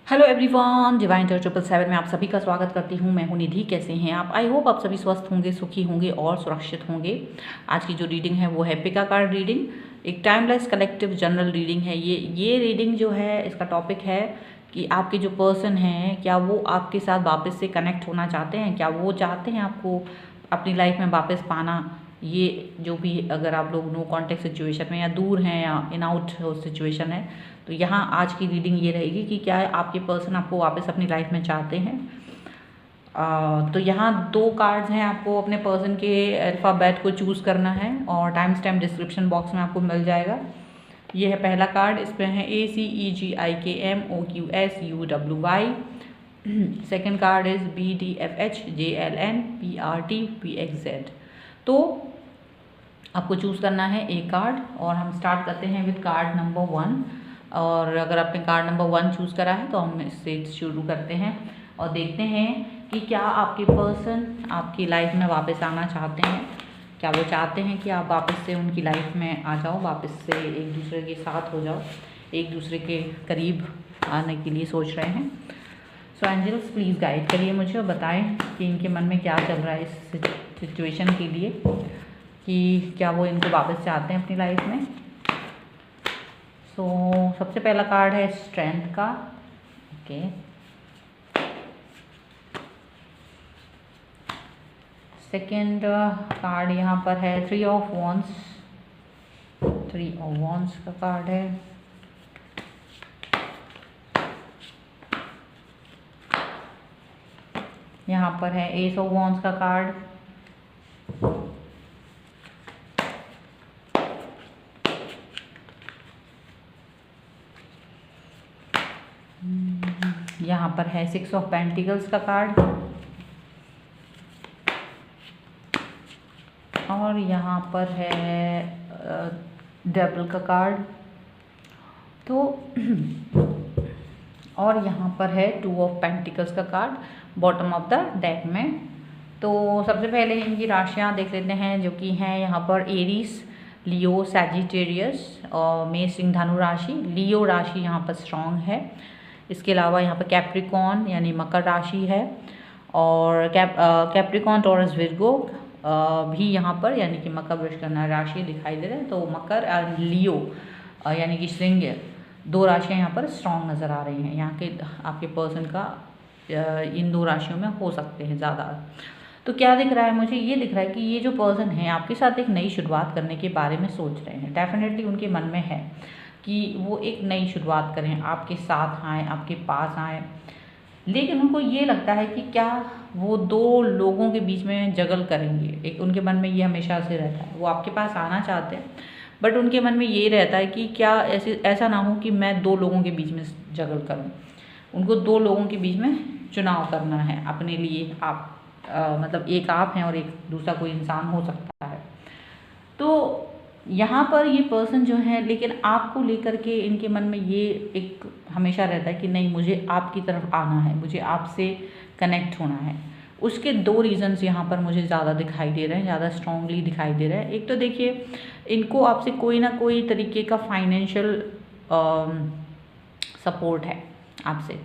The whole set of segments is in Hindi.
हेलो एवरीवन, डिवाइन टर 777 में आप सभी का स्वागत करती हूँ। मैं हूँ निधि। कैसे हैं आप? आई होप आप सभी स्वस्थ होंगे, सुखी होंगे और सुरक्षित होंगे। आज की जो रीडिंग है वो है पिका कार्ड रीडिंग। एक टाइमलेस कलेक्टिव जनरल रीडिंग है ये रीडिंग जो है, इसका टॉपिक है कि आपके जो पर्सन हैं, क्या वो आपके साथ वापस से कनेक्ट होना चाहते हैं, क्या वो चाहते हैं आपको अपनी लाइफ में वापस पाना। ये जो भी, अगर आप लोग नो कॉन्टेक्ट सिचुएशन में या दूर हैं या इन आउट सिचुएशन है, तो यहाँ आज की रीडिंग ये रहेगी कि क्या आपके पर्सन आपको वापस अपनी लाइफ में चाहते हैं। तो यहाँ 2 कार्ड्स हैं, आपको अपने पर्सन के अल्फ़ाबेट को चूज़ करना है और टाइम स्टैम्प डिस्क्रिप्शन बॉक्स में आपको मिल जाएगा। ये है पहला कार्ड, इस पर है ACEGIKMOQSUWY। Second card is BDFHJLNPRTPXZ। तो आपको चूज़ करना है एक कार्ड और हम स्टार्ट करते हैं विद कार्ड नंबर 1। और अगर आपने कार्ड नंबर 1 चूज़ करा है तो हम इससे शुरू करते हैं और देखते हैं कि क्या आपके पर्सन आपकी लाइफ में वापस आना चाहते हैं। क्या वो चाहते हैं कि आप वापस से उनकी लाइफ में आ जाओ, वापस से एक दूसरे के साथ हो जाओ, एक दूसरे के करीब आने के लिए सोच रहे हैं। सो एंजल्स प्लीज़ गाइड करिए मुझे और बताएं कि इनके मन में क्या चल रहा है इस सिचुएशन के लिए, कि क्या वो इनको वापस चाहते हैं अपनी लाइफ में। सो सबसे पहला कार्ड है स्ट्रेंथ का। ओके, सेकेंड कार्ड यहाँ पर है 3 ऑफ वॉन्ड्स। 3 ऑफ वॉन्ड्स का कार्ड है। यहाँ पर है एस ऑफ वॉन्ड्स का कार्ड। यहाँ पर है 6 ऑफ पेंटिकल्स का कार्ड और यहाँ पर है डेविल का कार्ड। तो और यहाँ पर है 2 ऑफ पेंटिकल्स का card bottom of the deck में। तो सबसे पहले इनकी राशियाँ देख लेते हैं, जो कि हैं यहाँ पर एरीज, लियो, सैजिटेरियस और मेष, सिंह, धनु राशि। लियो राशि यहाँ पर स्ट्रॉन्ग है। इसके अलावा यहाँ पर कैप्रिकॉन यानी मकर राशि है और कैप्रिकॉन, टॉरस, विर्गो भी यहाँ पर यानी कि मकर, वृष, कन्या राशि दिखाई दे रहे हैं। तो मकर और लियो यानी कि सिंह, 2 राशियाँ यहाँ पर स्ट्रॉन्ग नज़र आ रही हैं। यहाँ के आपके पर्सन का इन 2 राशियों में हो सकते हैं ज़्यादा। तो क्या दिख रहा है मुझे? ये दिख रहा है कि ये जो पर्सन है आपके साथ एक नई शुरुआत करने के बारे में सोच रहे हैं। डेफिनेटली उनके मन में है कि वो एक नई शुरुआत करें, आपके साथ आएँ, आपके पास आएँ। लेकिन उनको ये लगता है कि क्या वो 2 लोगों के बीच में जगल करेंगे। एक उनके मन में ये हमेशा से रहता है, वो आपके पास आना चाहते हैं, बट उनके मन में ये रहता है कि क्या ऐसा ना हो कि मैं 2 लोगों के बीच में जगल करूं। उनको 2 लोगों के बीच में चुनाव करना है अपने लिए। आप मतलब एक आप हैं और एक दूसरा कोई इंसान हो सकता है। तो यहाँ पर ये पर्सन जो है, लेकिन आपको लेकर के इनके मन में ये एक हमेशा रहता है कि नहीं, मुझे आपकी तरफ आना है, मुझे आपसे कनेक्ट होना है। उसके 2 रीज़न्स यहाँ पर मुझे ज़्यादा दिखाई दे रहे हैं, ज़्यादा स्ट्रॉन्गली दिखाई दे रहे हैं। एक तो देखिए, इनको आपसे कोई ना कोई तरीके का फाइनेंशियल सपोर्ट है आपसे,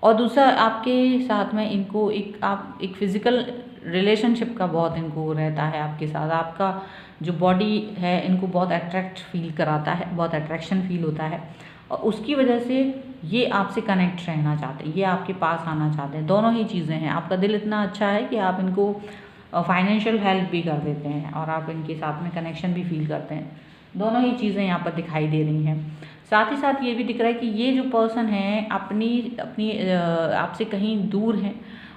और दूसरा आपके साथ में इनको एक फ़िज़िकल रिलेशनशिप का बहुत इनको रहता है आपके साथ। आपका जो बॉडी है इनको बहुत अट्रैक्ट फील कराता है, बहुत अट्रैक्शन फील होता है, और उसकी वजह से ये आपसे कनेक्ट रहना चाहते हैं, ये आपके पास आना चाहते हैं। दोनों ही चीज़ें हैं। आपका दिल इतना अच्छा है कि आप इनको फाइनेंशियल हेल्प भी कर देते हैं और आप इनके साथ में कनेक्शन भी फील करते हैं। दोनों ही चीज़ें यहाँ पर दिखाई दे रही हैं। साथ ही साथ ये भी दिख रहा है कि ये जो पर्सन है अपनी आपसे कहीं दूर हैं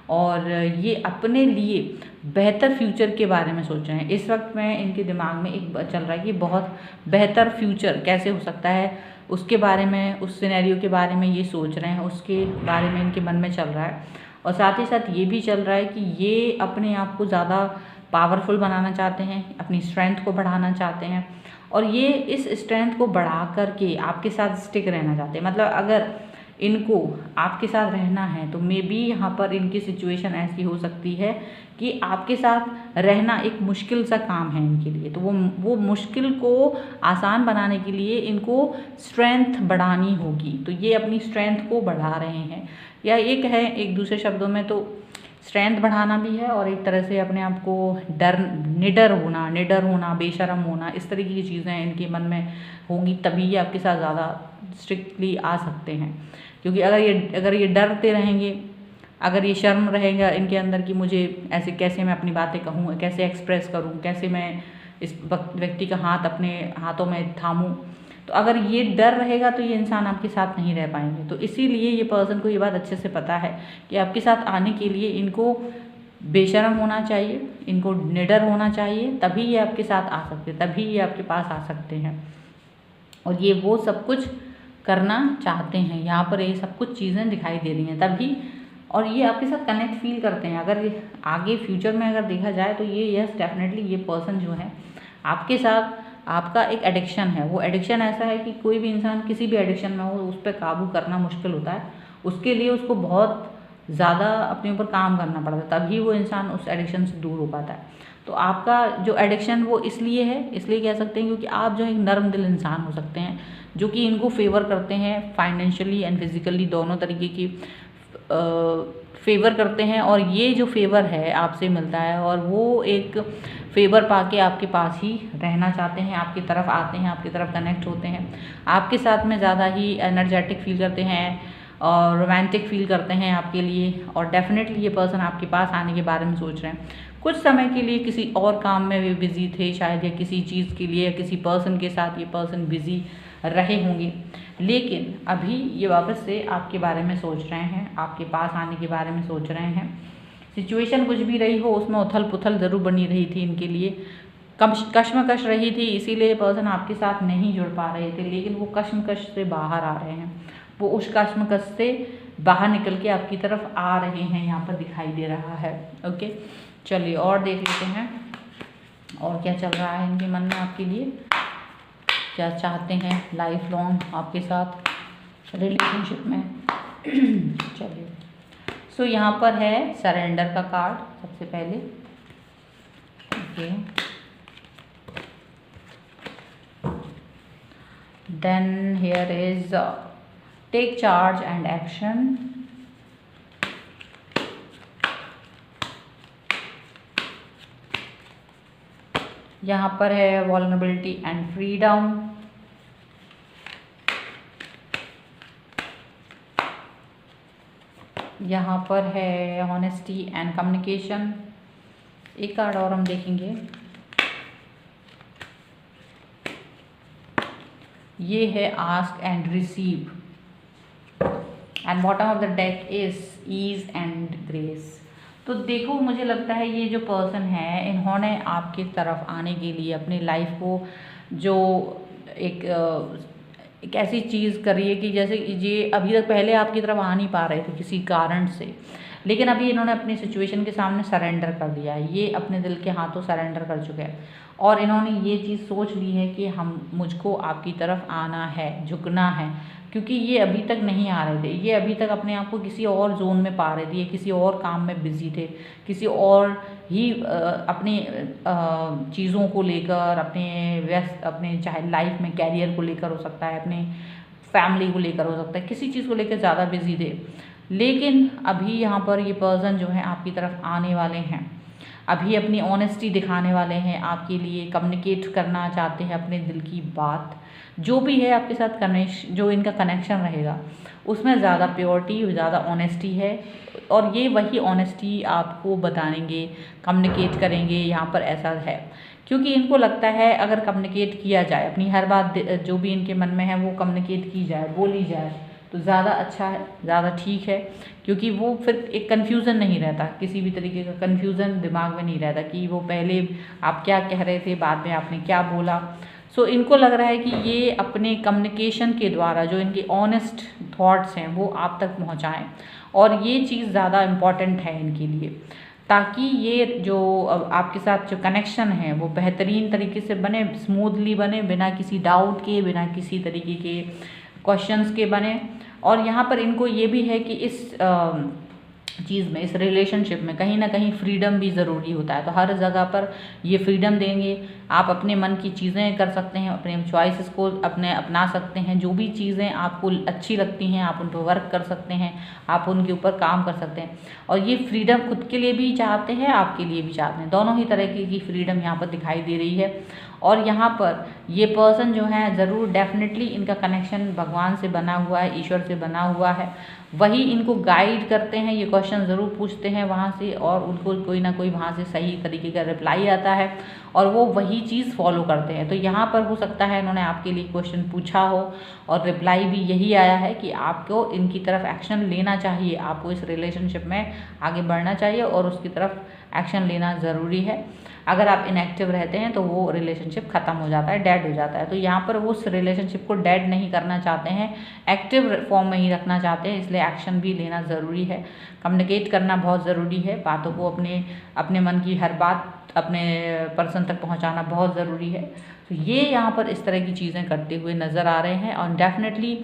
और ये अपने लिए बेहतर फ्यूचर के बारे में सोच रहे हैं। इस वक्त में इनके दिमाग में एक चल रहा है कि बहुत बेहतर फ्यूचर कैसे हो सकता है, उसके बारे में, उस सिनेरियो के बारे में ये सोच रहे हैं, उसके बारे में इनके मन में चल रहा है। और साथ ही साथ ये भी चल रहा है कि ये अपने आप को ज़्यादा पावरफुल बनाना चाहते हैं, अपनी स्ट्रेंथ को बढ़ाना चाहते हैं, और ये इस स्ट्रेंथ को बढ़ा करके आपके साथ स्टिक रहना चाहते हैं। मतलब अगर इनको आपके साथ रहना है तो मे बी यहाँ पर इनकी सिचुएशन ऐसी हो सकती है कि आपके साथ रहना एक मुश्किल सा काम है इनके लिए। तो वो मुश्किल को आसान बनाने के लिए इनको स्ट्रेंथ बढ़ानी होगी, तो ये अपनी स्ट्रेंथ को बढ़ा रहे हैं। या एक है, एक दूसरे शब्दों में तो स्ट्रेंथ बढ़ाना भी है और एक तरह से अपने आप को निडर होना, बेशरम होना, इस तरीके की चीज़ें इनके मन में होंगी, तभी ये आपके साथ ज़्यादा स्ट्रिक्टली आ सकते हैं। क्योंकि अगर ये डरते रहेंगे, अगर ये शर्म रहेगा इनके अंदर कि मुझे ऐसे कैसे मैं अपनी बातें कहूँ, कैसे एक्सप्रेस करूँ, कैसे मैं इस व्यक्ति का हाथ अपने हाथों में थामूँ, तो अगर ये डर रहेगा तो ये इंसान आपके साथ नहीं रह पाएंगे। तो इसीलिए ये पर्सन को ये बात अच्छे से पता है कि आपके साथ आने के लिए इनको बेशर्म होना चाहिए, इनको निडर होना चाहिए, तभी ये आपके साथ आ सकते, तभी ये आपके पास आ सकते हैं। और ये वो सब कुछ करना चाहते हैं, यहाँ पर ये सब कुछ चीज़ें दिखाई दे रही हैं तभी। और ये आपके साथ कनेक्ट फील करते हैं। अगर आगे फ्यूचर में अगर देखा जाए तो ये यस डेफिनेटली ये पर्सन जो है आपके साथ, आपका एक एडिक्शन है। वो एडिक्शन ऐसा है कि कोई भी इंसान किसी भी एडिक्शन में हो उस पर काबू करना मुश्किल होता है, उसके लिए उसको बहुत ज़्यादा अपने ऊपर काम करना पड़ता है, तभी वो इंसान उस एडिक्शन से दूर हो पाता है। तो आपका जो एडिक्शन वो इसलिए है, इसलिए कह सकते हैं क्योंकि आप जो एक नर्म दिल इंसान हो सकते हैं जो कि इनको फेवर करते हैं, फाइनेंशियली एंड फिजिकली दोनों तरीके की फेवर करते हैं। और ये जो फेवर है आपसे मिलता है और वो एक फेवर पाके आपके पास ही रहना चाहते हैं, आपकी तरफ आते हैं, आपकी तरफ कनेक्ट होते हैं, आपके साथ में ज़्यादा ही एनर्जेटिक फील करते हैं और रोमांटिक फील करते हैं आपके लिए। और डेफिनेटली ये पर्सन आपके पास आने के बारे में सोच रहे हैं। कुछ समय के लिए किसी और काम में वे बिज़ी थे शायद, या किसी चीज़ के लिए, या किसी पर्सन के साथ ये पर्सन बिज़ी रहे होंगे, लेकिन अभी ये वापस से आपके बारे में सोच रहे हैं, आपके पास आने के बारे में सोच रहे हैं। सिचुएशन कुछ भी रही हो उसमें उथल पुथल ज़रूर बनी रही थी इनके लिए, कश्मकश रही थी, इसीलिए पर्सन आपके साथ नहीं जुड़ पा रहे थे, लेकिन वो कश्मकश से बाहर आ रहे हैं, वो उस कश्मकश से बाहर निकल के आपकी तरफ आ रहे हैं, यहाँ पर दिखाई दे रहा है। ओके, चलिए और देख लेते हैं और क्या चल रहा है इनके मन में आपके लिए, क्या चाहते हैं लाइफ लॉन्ग आपके साथ रिलेशनशिप में। चलिए, सो यहाँ पर है सरेंडर का कार्ड सबसे पहले। Okay, then here is take charge and action. यहाँ पर है वल्नरेबिलिटी एंड फ्रीडम। यहाँ पर है ऑनेस्टी एंड कम्युनिकेशन। एक कार्ड और हम देखेंगे, ये है ask and receive. And bottom of the deck is ease and grace. तो देखो, मुझे लगता है ये जो पर्सन है इन्होंने आपकी तरफ आने के लिए अपनी लाइफ को जो एक ऐसी चीज़ करी है कि जैसे ये अभी तक पहले आपकी तरफ आ नहीं पा रहे थे किसी कारण से, लेकिन अभी इन्होंने अपनी सिचुएशन के सामने सरेंडर कर दिया है, ये अपने दिल के हाथों सरेंडर कर चुके हैं और इन्होंने ये चीज़ सोच ली है कि मुझको आपकी तरफ आना है, झुकना है, क्योंकि ये अभी तक नहीं आ रहे थे, ये अभी तक अपने आप को किसी और जोन में पा रहे थे, ये किसी और काम में बिजी थे, किसी और ही अपने चीज़ों को लेकर, अपने चाहे लाइफ में कैरियर को लेकर हो सकता है, अपने फैमिली को लेकर हो सकता है, किसी चीज़ को लेकर ज़्यादा बिजी थे। लेकिन अभी यहाँ पर ये पर्सन जो है आपकी तरफ आने वाले हैं, अभी अपनी ऑनेस्टी दिखाने वाले हैं, आपके लिए कम्युनिकेट करना चाहते हैं अपने दिल की बात, जो भी है आपके साथ जो इनका कनेक्शन रहेगा उसमें ज़्यादा प्योरिटी, ज़्यादा ऑनेस्टी है और ये वही ऑनेस्टी आपको बताएंगे, कम्युनिकेट करेंगे। यहाँ पर ऐसा है क्योंकि इनको लगता है अगर कम्युनिकेट किया जाए, अपनी हर बात जो भी इनके मन में है वो कम्युनिकेट की जाए, बोली जाए तो ज़्यादा अच्छा है, ज़्यादा ठीक है, क्योंकि वो फिर एक कन्फ्यूज़न नहीं रहता, किसी भी तरीके का कन्फ्यूज़न दिमाग में नहीं रहता कि वो पहले आप क्या कह रहे थे, बाद में आपने क्या बोला। सो इनको लग रहा है कि ये अपने कम्युनिकेशन के द्वारा जो इनके ऑनेस्ट थॉट्स हैं वो आप तक पहुंचाएं और ये चीज़ ज़्यादा इम्पॉर्टेंट है इनके लिए, ताकि ये जो आपके साथ जो कनेक्शन है वो बेहतरीन तरीके से बने, स्मूथली बने, बिना किसी डाउट के, बिना किसी तरीके के क्वेश्चंस के बने। और यहाँ पर इनको ये भी है कि इस चीज़ में, इस रिलेशनशिप में कहीं ना कहीं फ्रीडम भी ज़रूरी होता है। तो हर जगह पर ये फ्रीडम देंगे, आप अपने मन की चीज़ें कर सकते हैं, अपने चॉइसेस को अपना सकते हैं, जो भी चीज़ें आपको अच्छी लगती हैं आप उन पर वर्क कर सकते हैं, आप उनके ऊपर काम कर सकते हैं। और ये फ्रीडम खुद के लिए भी चाहते हैं, आपके लिए भी चाहते हैं, दोनों ही तरह की फ्रीडम यहाँ पर दिखाई दे रही है। और यहाँ पर ये पर्सन जो है ज़रूर डेफिनेटली इनका कनेक्शन भगवान से बना हुआ है, ईश्वर से बना हुआ है, वही इनको गाइड करते हैं, ये क्वेश्चन ज़रूर पूछते हैं वहाँ से और उनको कोई ना कोई वहाँ से सही तरीके का रिप्लाई आता है और वो वही चीज़ फॉलो करते हैं। तो यहाँ पर हो सकता है इन्होंने आपके लिए क्वेश्चन पूछा हो और रिप्लाई भी यही आया है कि आपको इनकी तरफ एक्शन लेना चाहिए, आपको इस रिलेशनशिप में आगे बढ़ना चाहिए और उसकी तरफ एक्शन लेना ज़रूरी है। अगर आप इनएक्टिव रहते हैं तो वो रिलेशनशिप ख़त्म हो जाता है, डेड हो जाता है। तो यहाँ पर वो उस रिलेशनशिप को डेड नहीं करना चाहते हैं, एक्टिव फॉर्म में ही रखना चाहते हैं, इसलिए एक्शन भी लेना ज़रूरी है। कम्युनिकेट करना बहुत ज़रूरी है, बातों को अपने मन की हर बात अपने पर्सन तक पहुँचाना बहुत ज़रूरी है। तो ये यहाँ पर इस तरह की चीज़ें करते हुए नज़र आ रहे हैं और डेफिनेटली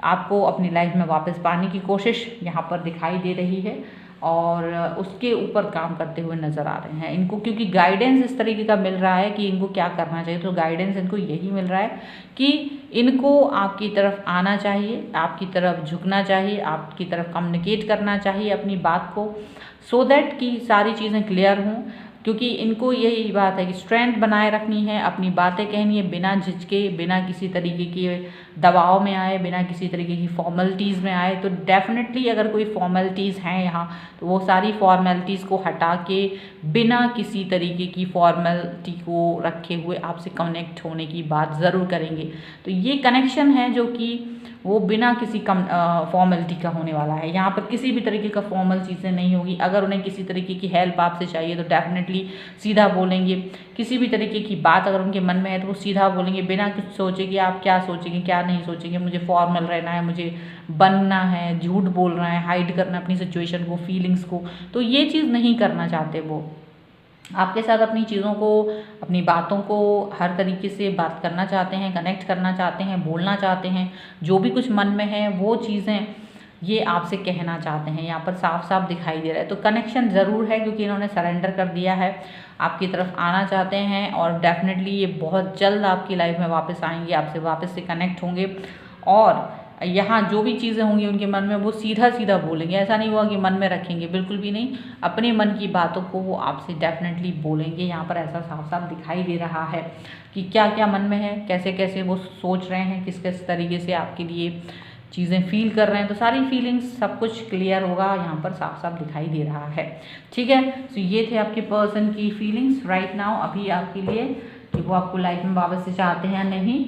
आपको अपनी लाइफ में वापस पाने की कोशिश यहाँ पर दिखाई दे रही है और उसके ऊपर काम करते हुए नज़र आ रहे हैं इनको, क्योंकि गाइडेंस इस तरीके का मिल रहा है कि इनको क्या करना चाहिए। तो गाइडेंस इनको यही मिल रहा है कि इनको आपकी तरफ आना चाहिए, आपकी तरफ झुकना चाहिए, आपकी तरफ कम्युनिकेट करना चाहिए अपनी बात को, सो दैट कि सारी चीज़ें क्लियर हों। क्योंकि इनको यही बात है कि स्ट्रेंथ बनाए रखनी है, अपनी बातें कहनी है बिना झिझके, बिना किसी तरीके के दबाव में आए, बिना किसी तरीके की फॉर्मेलिटीज़ में आए। तो डेफिनेटली अगर कोई फॉर्मेलिटीज़ हैं यहाँ तो वो सारी फॉर्मेलिटीज़ को हटा के बिना किसी तरीके की फॉर्मेलिटी को रखे हुए आपसे कनेक्ट होने की बात ज़रूर करेंगे। तो ये कनेक्शन है जो कि वो बिना किसी फॉर्मेलिटी का होने वाला है। यहाँ पर किसी भी तरीके का फॉर्मल चीज़ें नहीं होगी। अगर उन्हें किसी तरीके की हेल्प आपसे चाहिए तो डेफिनेटली सीधा बोलेंगे, किसी भी तरीके की बात अगर उनके मन में है तो वो सीधा बोलेंगे बिना कुछ सोचे कि आप क्या सोचेंगे क्या नहीं सोचेंगे, मुझे फॉर्मल रहना है, मुझे बनना है, झूठ बोल रहा है, हाइड करना अपनी सिचुएशन को, फीलिंग्स को। तो ये चीज़ नहीं करना चाहते वो, आपके साथ अपनी चीज़ों को, अपनी बातों को हर तरीके से बात करना चाहते हैं, कनेक्ट करना चाहते हैं, बोलना चाहते हैं, जो भी कुछ मन में है वो चीज़ें ये आपसे कहना चाहते हैं, यहाँ पर साफ साफ दिखाई दे रहा है। तो कनेक्शन ज़रूर है क्योंकि इन्होंने सरेंडर कर दिया है, आपकी तरफ आना चाहते हैं और डेफिनेटली ये बहुत जल्द आपकी लाइफ में वापस आएंगे, आपसे वापस से कनेक्ट होंगे और यहाँ जो भी चीज़ें होंगी उनके मन में वो सीधा सीधा बोलेंगे। ऐसा नहीं हुआ कि मन में रखेंगे, बिल्कुल भी नहीं, अपने मन की बातों को वो आपसे डेफिनेटली बोलेंगे। यहाँ पर ऐसा साफ साफ दिखाई दे रहा है कि क्या क्या मन में है, कैसे कैसे वो सोच रहे हैं, किस किस तरीके से आपके लिए चीज़ें फील कर रहे हैं। तो सारी फीलिंग्स सब कुछ क्लियर होगा, यहाँ पर साफ साफ दिखाई दे रहा है। ठीक है, तो ये थे आपके पर्सन की फीलिंग्स राइट नाउ अभी आपके लिए कि वो आपको लाइफ में वापस से चाहते हैं या नहीं।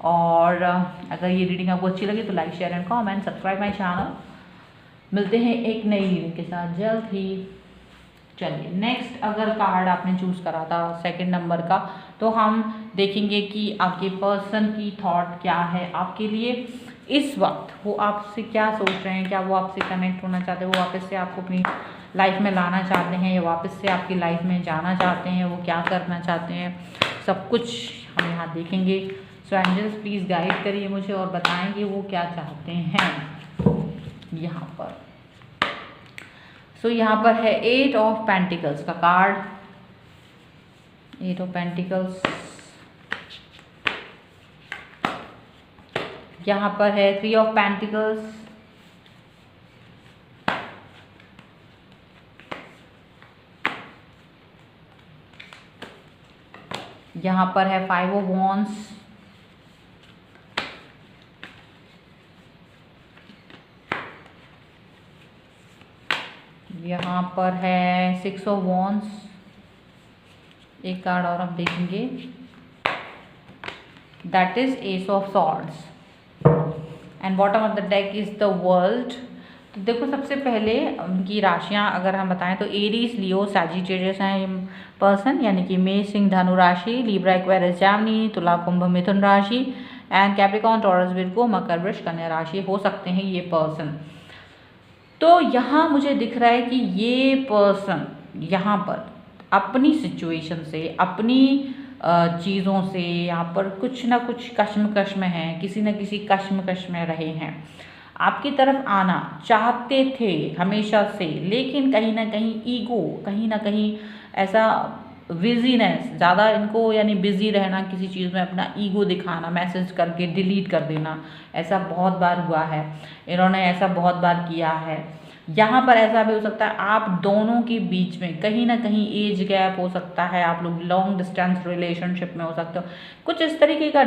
और अगर ये रीडिंग आपको अच्छी लगी तो like share and comment, subscribe my channel. मिलते हैं एक नई रीडिंग के साथ जल्द ही। चलिए नेक्स्ट, अगर कार्ड आपने चूज़ करा था सेकंड नंबर का, तो हम देखेंगे कि आपके पर्सन की थॉट क्या है आपके लिए इस वक्त, वो आपसे क्या सोच रहे हैं, क्या वो आपसे कनेक्ट होना चाहते हैं, वो वापस से आपको अपनी लाइफ में लाना चाहते हैं या वापस से आपकी लाइफ में जाना चाहते हैं, वो क्या करना चाहते हैं, सब कुछ हम यहाँ देखेंगे। सो एंजल्स प्लीज़ गाइड करिए मुझे और बताएं कि वो क्या चाहते हैं यहाँ पर। सो यहाँ पर है 8 ऑफ पेंटिकल्स का कार्ड, 8 ऑफ पेंटिकल्स। यहाँ पर है 3 ऑफ पेंटिकल्स, यहाँ पर है 5 ऑफ वॉन्ड्स, यहाँ पर है 6 ऑफ वॉन्ड्स। एक कार्ड और हम देखेंगे, that is S of swords and bottom of the deck is the world. तो देखो सबसे पहले उनकी राशियां अगर हम बताएं तो एरीज, लियो, सैजिटेरियस हैं पर्सन, यानी कि मेष, सिंह, धनु राशि, लिब्रा, एक्वेरियस, जेमिनी, तुला, कुंभ, मिथुन राशि एंड कैप्रिकॉर्न, टॉरस, विर्गो, मकर, वृष, कन्या राशि हो सकते हैं ये पर्सन। तो यहाँ मुझे दिख रहा है कि ये पर्सन यहाँ पर अपनी सिचुएशन से, अपनी चीज़ों से यहाँ पर कुछ ना कुछ कश्मकश में हैं, किसी न किसी कश्मकश में रहे हैं। आपकी तरफ आना चाहते थे हमेशा से, लेकिन कहीं ना कहीं ईगो, कहीं ना कहीं ऐसा बिजीनेस ज़्यादा इनको, यानी बिजी रहना किसी चीज़ में, अपना ईगो दिखाना, मैसेज करके डिलीट कर देना, ऐसा बहुत बार हुआ है, इन्होंने ऐसा बहुत बार किया है। यहाँ पर ऐसा भी हो सकता है आप दोनों के बीच में कहीं ना कहीं एज गैप हो सकता है, आप लोग लॉन्ग डिस्टेंस रिलेशनशिप में हो सकते हो, कुछ इस तरीके का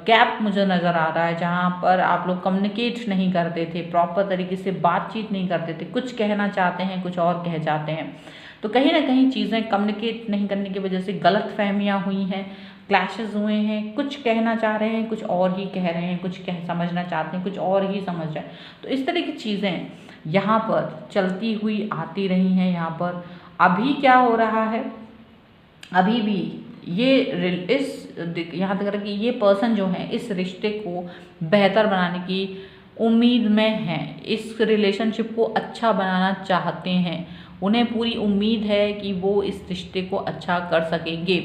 गैप मुझे नज़र आ रहा है जहाँ पर आप लोग कम्युनिकेट नहीं करते थे, प्रॉपर तरीके से बातचीत नहीं करते थे, कुछ कहना चाहते हैं कुछ और कह जाते हैं। तो कहीं ना कहीं चीज़ें कम्युनिकेट नहीं करने की वजह से गलत फहमियाँ हुई हैं, क्लैशेस हुए हैं, कुछ कहना चाह रहे हैं कुछ और ही कह रहे हैं, कुछ समझना चाहते हैं कुछ और ही समझ रहे हैं। तो इस तरह की चीज़ें यहाँ पर चलती हुई आती रही हैं। यहाँ पर अभी क्या हो रहा है, अभी भी ये यहाँ तक कि ये पर्सन जो है इस रिश्ते को बेहतर बनाने की उम्मीद में हैं, इस रिलेशनशिप को अच्छा बनाना चाहते हैं, उन्हें पूरी उम्मीद है कि वो इस रिश्ते को अच्छा कर सकेंगे,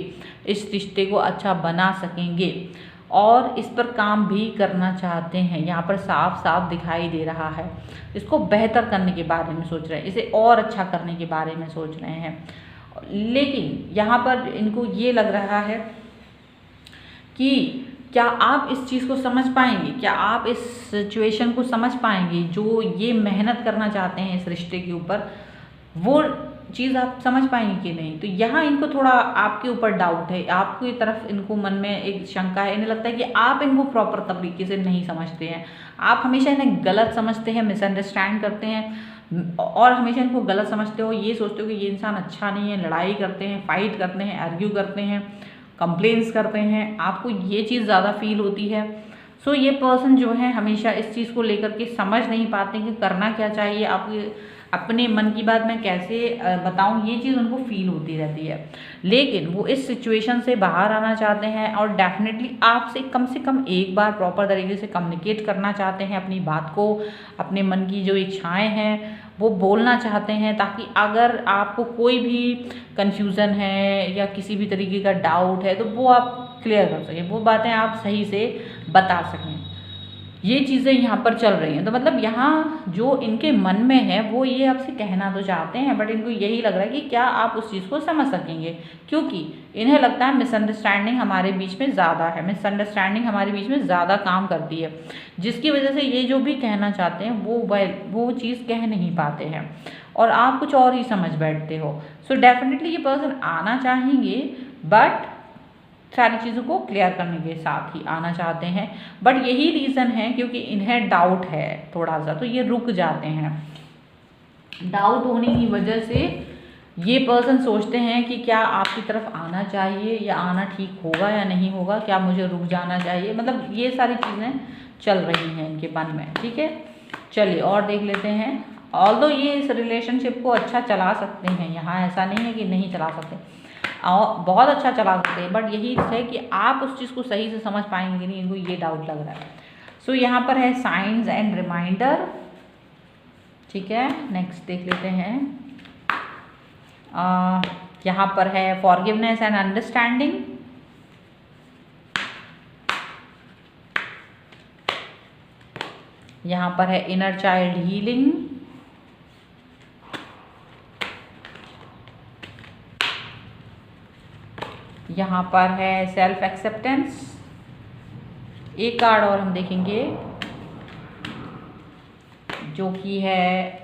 इस रिश्ते को अच्छा बना सकेंगे और इस पर काम भी करना चाहते हैं। यहाँ पर साफ साफ दिखाई दे रहा है, इसको बेहतर करने के बारे में सोच रहे हैं, इसे और अच्छा करने के बारे में सोच रहे हैं। लेकिन यहाँ पर इनको ये लग रहा है कि क्या आप इस चीज़ को समझ पाएंगे, क्या आप इस सिचुएशन को समझ पाएंगे, जो ये मेहनत करना चाहते हैं इस रिश्ते के ऊपर, वो चीज़ आप समझ पाएंगे कि नहीं। तो यहाँ इनको थोड़ा आपके ऊपर डाउट है, आपकी तरफ इनको मन में एक शंका है, इन्हें लगता है कि आप इनको प्रॉपर तरीके से नहीं समझते हैं, आप हमेशा इन्हें गलत समझते हैं, मिसअंडरस्टैंड करते हैं और हमेशा इनको गलत समझते हो, ये सोचते हो कि ये इंसान अच्छा नहीं है, लड़ाई करते हैं, फाइट करते हैं, आर्ग्यू करते हैं, कंप्लेंट्स करते हैं, आपको ये चीज़ ज़्यादा फील होती है। सो ये पर्सन जो है हमेशा इस चीज़ को लेकर के समझ नहीं पाते कि करना क्या चाहिए, आपके अपने मन की बात मैं कैसे बताऊं, ये चीज़ उनको फील होती रहती है। लेकिन वो इस सिचुएशन से बाहर आना चाहते हैं और डेफिनेटली आपसे कम से कम एक बार प्रॉपर तरीके से कम्युनिकेट करना चाहते हैं, अपनी बात को, अपने मन की जो इच्छाएं हैं वो बोलना चाहते हैं, ताकि अगर आपको कोई भी कन्फ्यूज़न है या किसी भी तरीके का डाउट है तो वो आप क्लियर कर सकें, वो बातें आप सही से बता सकें। ये चीज़ें यहाँ पर चल रही हैं। तो मतलब यहाँ जो इनके मन में है वो ये आपसे कहना तो चाहते हैं, बट इनको यही लग रहा है कि क्या आप उस चीज़ को समझ सकेंगे, क्योंकि इन्हें लगता है मिसअंडरस्टैंडिंग हमारे बीच में ज़्यादा है, मिसअंडरस्टैंडिंग हमारे बीच में ज़्यादा काम करती है, जिसकी वजह से ये जो भी कहना चाहते हैं वो चीज़ कह नहीं पाते हैं और आप कुछ और ही समझ बैठते हो। सो डेफिनेटली ये पर्सन आना चाहेंगे, बट सारी चीज़ों को क्लियर करने के साथ ही आना चाहते हैं, बट यही रीज़न है क्योंकि इन्हें डाउट है थोड़ा सा, तो ये रुक जाते हैं। डाउट होने की वजह से ये पर्सन सोचते हैं कि क्या आपकी तरफ आना चाहिए या आना ठीक होगा या नहीं होगा, क्या मुझे रुक जाना चाहिए, मतलब ये सारी चीज़ें चल रही हैं इनके मन में। ठीक है, चलिए और देख लेते हैं। ऑल्दो ये इस रिलेशनशिप को अच्छा चला सकते हैं, यहाँ ऐसा नहीं है कि नहीं चला सकते, और बहुत अच्छा चला सकते हैं, बट यही है कि आप उस चीज़ को सही से समझ पाएंगे नहीं, इनको ये डाउट लग रहा है। सो यहाँ पर है साइंस एंड रिमाइंडर। ठीक है, नेक्स्ट देख लेते हैं। यहाँ पर है फॉरगिवनेस एंड अंडरस्टैंडिंग। यहाँ पर है इनर चाइल्ड हीलिंग। यहाँ पर है सेल्फ एक्सेप्टेंस। एक कार्ड और हम देखेंगे जो कि है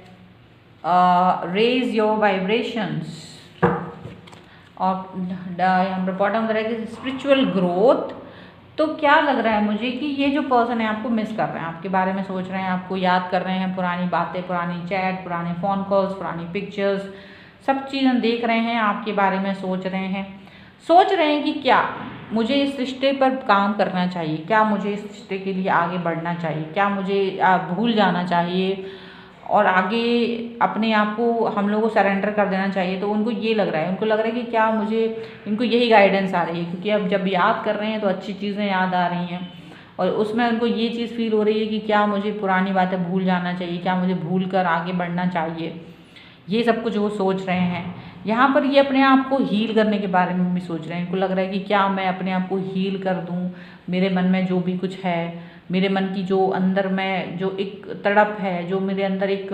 रेज योर वाइब्रेशंस, और यहाँ पर बॉटम रहेगी स्पिरिचुअल ग्रोथ। तो क्या लग रहा है मुझे कि ये जो पर्सन है आपको मिस कर रहे हैं, आपके बारे में सोच रहे हैं, आपको याद कर रहे हैं, पुरानी बातें, पुरानी चैट, पुराने फ़ोन कॉल्स, पुरानी पिक्चर्स, सब चीज़ें देख रहे हैं, आपके बारे में सोच रहे हैं कि क्या मुझे इस रिश्ते पर काम करना चाहिए, क्या मुझे इस रिश्ते के लिए आगे बढ़ना चाहिए, क्या मुझे भूल जाना चाहिए और आगे अपने आप को हम लोगों को सरेंडर कर देना चाहिए। तो उनको ये लग रहा है, उनको लग रहा है कि क्या मुझे, इनको यही गाइडेंस आ रही है, क्योंकि अब जब याद कर रहे हैं तो अच्छी चीज़ें याद आ रही हैं और उसमें उनको ये चीज़ फील हो रही है कि क्या मुझे पुरानी बातें भूल जाना चाहिए, क्या मुझे भूल कर आगे बढ़ना चाहिए, ये सब कुछ वो सोच रहे हैं। यहाँ पर ये अपने आप को हील करने के बारे में भी सोच रहे हैं, इनको लग रहा है कि क्या मैं अपने आप को हील कर दूँ, मेरे मन में जो भी कुछ है मेरे मन की जो अंदर में जो एक तड़प है, जो मेरे अंदर एक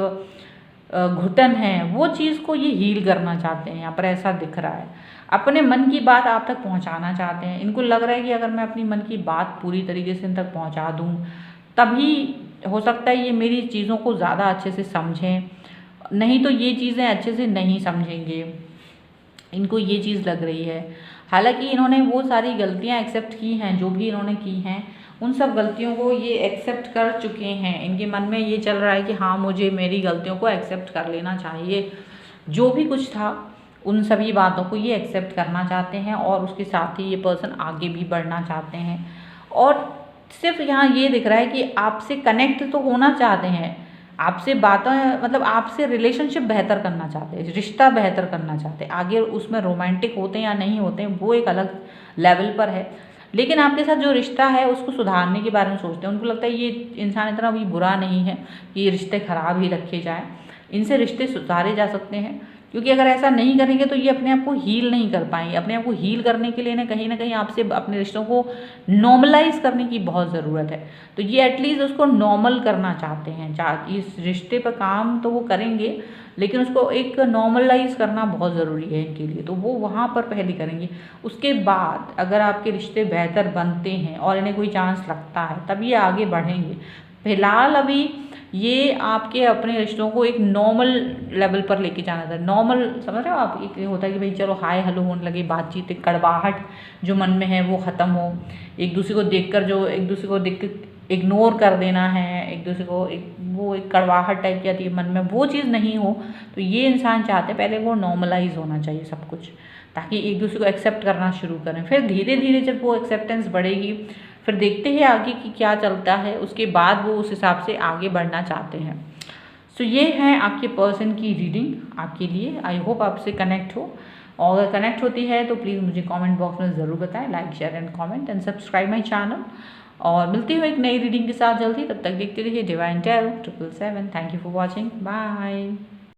घुटन है, वो चीज़ को ये हील करना चाहते हैं। यहाँ पर ऐसा दिख रहा है, अपने मन की बात आप तक पहुँचाना चाहते हैं। इनको लग रहा है कि अगर मैं अपनी मन की बात पूरी तरीके से इन तक पहुँचा दूँ तभी हो सकता है ये मेरी चीज़ों को ज़्यादा अच्छे से समझें, नहीं तो ये चीज़ें अच्छे से नहीं समझेंगे। इनको ये चीज़ लग रही है। हालांकि इन्होंने वो सारी गलतियाँ एक्सेप्ट की हैं, जो भी इन्होंने की हैं उन सब गलतियों को ये एक्सेप्ट कर चुके हैं। इनके मन में ये चल रहा है कि हाँ, मुझे मेरी गलतियों को एक्सेप्ट कर लेना चाहिए। जो भी कुछ था उन सभी बातों को ये एक्सेप्ट करना चाहते हैं और उसके साथ ही ये पर्सन आगे भी बढ़ना चाहते हैं। और सिर्फ यहाँ ये दिख रहा है कि आपसे कनेक्ट तो होना चाहते हैं, आपसे बातें मतलब आपसे रिलेशनशिप बेहतर करना चाहते हैं, रिश्ता बेहतर करना चाहते हैं। आगे उसमें रोमांटिक होते हैं या नहीं होते हैं वो एक अलग लेवल पर है, लेकिन आपके साथ जो रिश्ता है उसको सुधारने के बारे में सोचते हैं। उनको लगता है ये इंसान इतना भी बुरा नहीं है कि ये रिश्ते ख़राब ही रखे जाएँ, इनसे रिश्ते सुधारे जा सकते हैं। क्योंकि अगर ऐसा नहीं करेंगे तो ये अपने आप को हील नहीं कर पाएंगे। अपने आप को हील करने के लिए ना कहीं आपसे अपने रिश्तों को नॉर्मलाइज करने की बहुत ज़रूरत है। तो ये एटलीस्ट उसको नॉर्मल करना चाहते हैं। इस रिश्ते पर काम तो वो करेंगे, लेकिन उसको एक नॉर्मलाइज करना बहुत ज़रूरी है इनके लिए, तो वो वहाँ पर पहले करेंगे। उसके बाद अगर आपके रिश्ते बेहतर बनते हैं और इन्हें कोई चांस लगता है तब ये आगे बढ़ेंगे। फिलहाल अभी ये आपके अपने रिश्तों को एक नॉर्मल लेवल पर लेके जाना था। नॉर्मल समझ रहे हो आप, एक होता है कि भाई चलो हाय हेलो होने लगे, बातचीत, एक कड़वाहट जो मन में है वो ख़त्म हो, एक दूसरे को देख कर इग्नोर कर देना है, एक दूसरे को एक कड़वाहट टाइप की आती है मन में, वो चीज़ नहीं हो। तो ये इंसान चाहते हैं पहले वो नॉर्मलाइज होना चाहिए सब कुछ, ताकि एक दूसरे को एक्सेप्ट करना शुरू करें। फिर धीरे धीरे जब वो एक्सेप्टेंस बढ़ेगी फिर देखते हैं आगे की क्या चलता है, उसके बाद वो उस हिसाब से आगे बढ़ना चाहते हैं। सो ये है आपके पर्सन की रीडिंग आपके लिए। आई होप आपसे कनेक्ट हो, और अगर कनेक्ट होती है तो प्लीज़ मुझे कमेंट बॉक्स में ज़रूर बताएं। Like share and comment and subscribe my channel. और मिलती हूँ एक नई रीडिंग के साथ जल्दी, तब तक देखते रहिए divine tarot 777। Thank you for watching, bye.